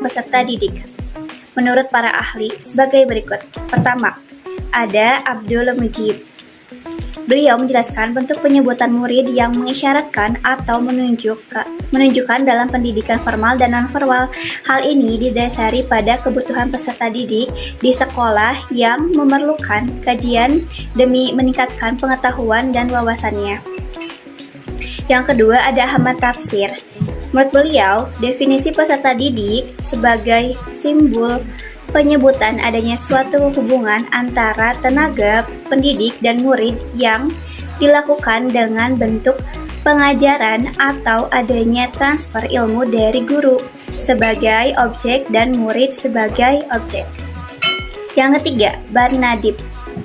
peserta didik. Menurut para ahli sebagai berikut. Pertama, ada Abdul Mujib. Beliau menjelaskan bentuk penyebutan murid yang mengisyaratkan atau menunjukkan dalam pendidikan formal dan non-formal. Hal ini didasari pada kebutuhan peserta didik di sekolah yang memerlukan kajian demi meningkatkan pengetahuan dan wawasannya. Yang kedua ada Ahmad Tafsir. Menurut beliau, definisi peserta didik sebagai simbol penyebutan adanya suatu hubungan antara tenaga pendidik dan murid yang dilakukan dengan bentuk pengajaran atau adanya transfer ilmu dari guru sebagai objek dan murid sebagai objek. Yang ketiga, Barnadib.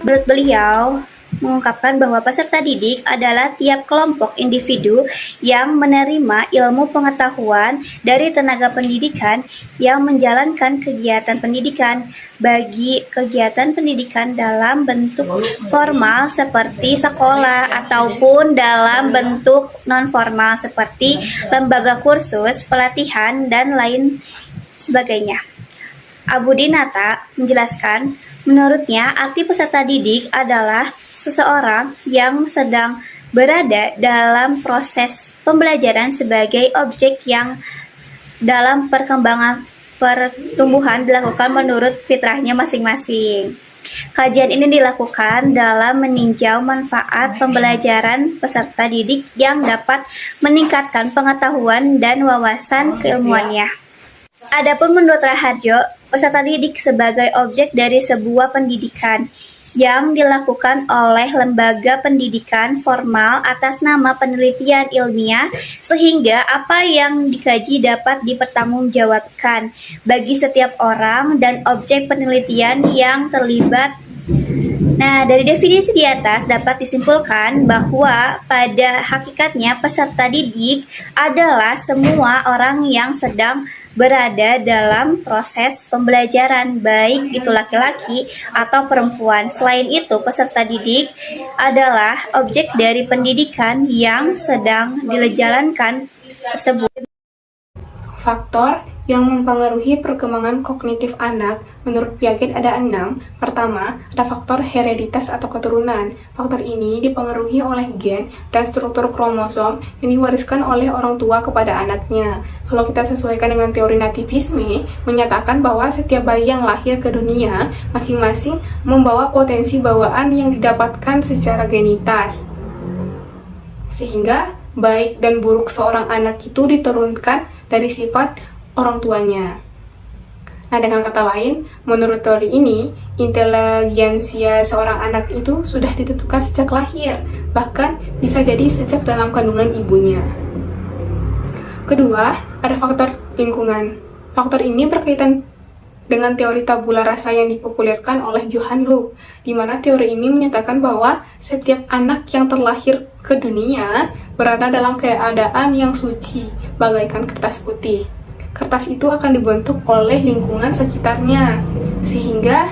Menurut beliau, mengungkapkan bahwa peserta didik adalah tiap kelompok individu yang menerima ilmu pengetahuan dari tenaga pendidikan yang menjalankan kegiatan pendidikan. Bagi kegiatan pendidikan dalam bentuk formal seperti sekolah ataupun dalam bentuk non-formal seperti lembaga kursus, pelatihan, dan lain sebagainya. Abu Dinata menjelaskan, menurutnya arti peserta didik adalah seseorang yang sedang berada dalam proses pembelajaran sebagai objek yang dalam pertumbuhan dilakukan menurut fitrahnya masing-masing. Kajian ini dilakukan dalam meninjau manfaat pembelajaran peserta didik yang dapat meningkatkan pengetahuan dan wawasan keilmuannya. Adapun menurut Raharjo, peserta didik sebagai objek dari sebuah pendidikan yang dilakukan oleh lembaga pendidikan formal atas nama penelitian ilmiah sehingga apa yang dikaji dapat dipertanggungjawabkan bagi setiap orang dan objek penelitian yang terlibat. Nah, dari definisi di atas dapat disimpulkan bahwa pada hakikatnya peserta didik adalah semua orang yang sedang berada dalam proses pembelajaran, baik itu laki-laki atau perempuan. Selain itu, peserta didik adalah objek dari pendidikan yang sedang dijalankan tersebut. Faktor yang mempengaruhi perkembangan kognitif anak menurut Piaget ada 6. Pertama, ada faktor hereditas atau keturunan. Faktor ini dipengaruhi oleh gen dan struktur kromosom yang diwariskan oleh orang tua kepada anaknya. Kalau kita sesuaikan dengan teori nativisme, menyatakan bahwa setiap bayi yang lahir ke dunia masing-masing membawa potensi bawaan yang didapatkan secara genitas. Sehingga baik dan buruk seorang anak itu diturunkan dari sifat orang tuanya. Nah, dengan kata lain, menurut teori ini, inteligensia seorang anak itu sudah ditentukan sejak lahir, bahkan bisa jadi sejak dalam kandungan ibunya. Kedua, ada faktor lingkungan. Faktor ini berkaitan dengan teori tabula rasa yang dipopulerkan oleh Johann Luke, di mana teori ini menyatakan bahwa setiap anak yang terlahir ke dunia berada dalam keadaan yang suci, bagaikan kertas putih. Kertas itu akan dibentuk oleh lingkungan sekitarnya, sehingga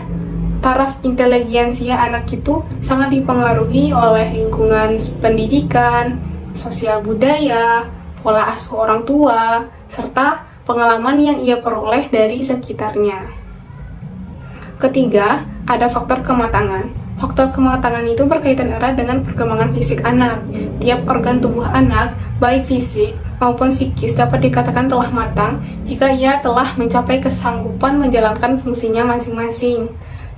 taraf inteligensia anak itu sangat dipengaruhi oleh lingkungan pendidikan, sosial budaya, pola asuh orang tua, serta pengalaman yang ia peroleh dari sekitarnya. Ketiga, ada faktor kematangan. Faktor kematangan itu berkaitan erat dengan perkembangan fisik anak. Tiap organ tubuh anak, baik fisik maupun psikis, dapat dikatakan telah matang jika ia telah mencapai kesanggupan menjalankan fungsinya masing-masing.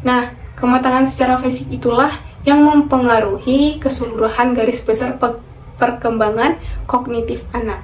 Nah, kematangan secara fisik itulah yang mempengaruhi keseluruhan garis besar perkembangan kognitif anak.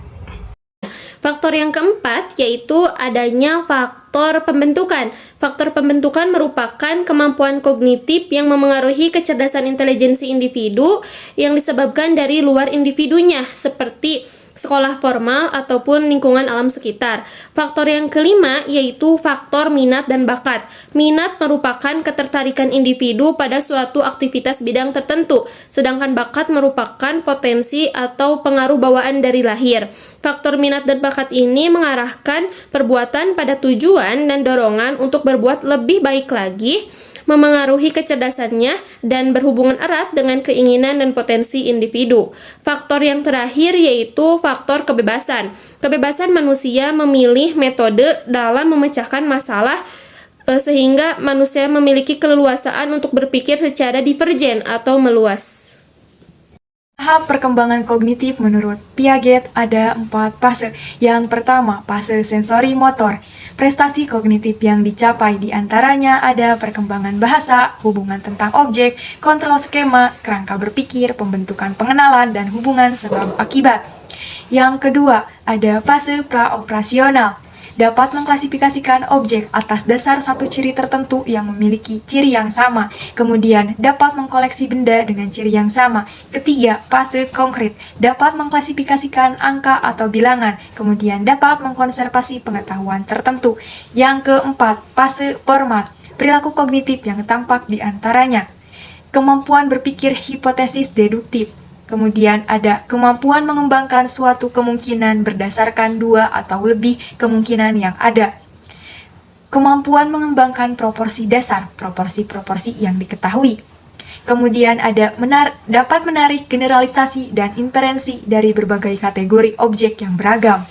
Faktor yang keempat yaitu adanya faktor pembentukan. Faktor pembentukan merupakan kemampuan kognitif yang memengaruhi kecerdasan intelijensi individu yang disebabkan dari luar individunya, seperti sekolah formal ataupun lingkungan alam sekitar. Faktor yang kelima yaitu faktor minat dan bakat. Minat merupakan ketertarikan individu pada suatu aktivitas bidang tertentu, sedangkan bakat merupakan potensi atau pengaruh bawaan dari lahir. Faktor minat dan bakat ini mengarahkan perbuatan pada tujuan dan dorongan untuk berbuat lebih baik lagi, memengaruhi kecerdasannya dan berhubungan erat dengan keinginan dan potensi individu. Faktor yang terakhir yaitu faktor kebebasan. Kebebasan manusia memilih metode dalam memecahkan masalah sehingga manusia memiliki keleluasaan untuk berpikir secara divergen atau meluas. Tahap perkembangan kognitif menurut Piaget ada 4 fase. Yang pertama, fase sensori motor. Prestasi kognitif yang dicapai diantaranya ada perkembangan bahasa, hubungan tentang objek, kontrol skema, kerangka berpikir, pembentukan pengenalan, dan hubungan sebab akibat. Yang kedua, ada fase praoperasional. Dapat mengklasifikasikan objek atas dasar satu ciri tertentu yang memiliki ciri yang sama, kemudian dapat mengkoleksi benda dengan ciri yang sama. Ketiga, fase konkret, dapat mengklasifikasikan angka atau bilangan, kemudian dapat mengkonservasi pengetahuan tertentu. Yang keempat, fase formal, perilaku kognitif yang tampak di antaranya kemampuan berpikir hipotesis deduktif. Kemudian ada kemampuan mengembangkan suatu kemungkinan berdasarkan 2 atau lebih kemungkinan yang ada. Kemampuan mengembangkan proporsi dasar, proporsi-proporsi yang diketahui. Kemudian ada dapat menarik generalisasi dan inferensi dari berbagai kategori objek yang beragam.